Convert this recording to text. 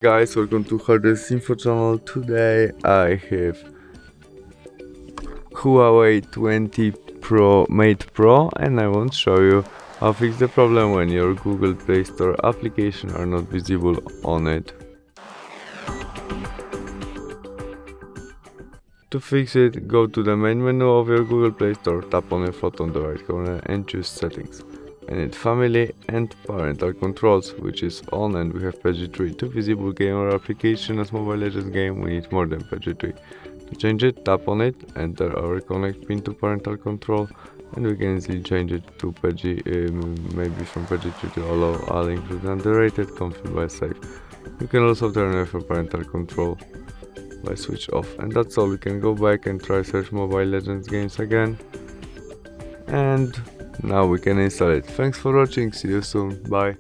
Guys, welcome to HardReset.Info channel. Today I have Huawei 20 Pro Mate Pro and I want to show you how to fix the problem when your Google Play Store applications are not visible on it. To fix it, go to the main menu of your Google Play Store, tap on your photo on the right corner and choose Settings. I need Family and Parental Controls, which is on, and we have PG3. To visible game or application as Mobile Legends game, we need more than PG3. To change it, tap on it, enter our connect pin to parental control, and we can easily change it to PG, maybe from PG3 to allow all included underrated, confirm by safe. You can also turn off for parental control by switch off, and that's all. We can go back and try search Mobile Legends games again, and now we can install it. Thanks for watching, see you soon, bye.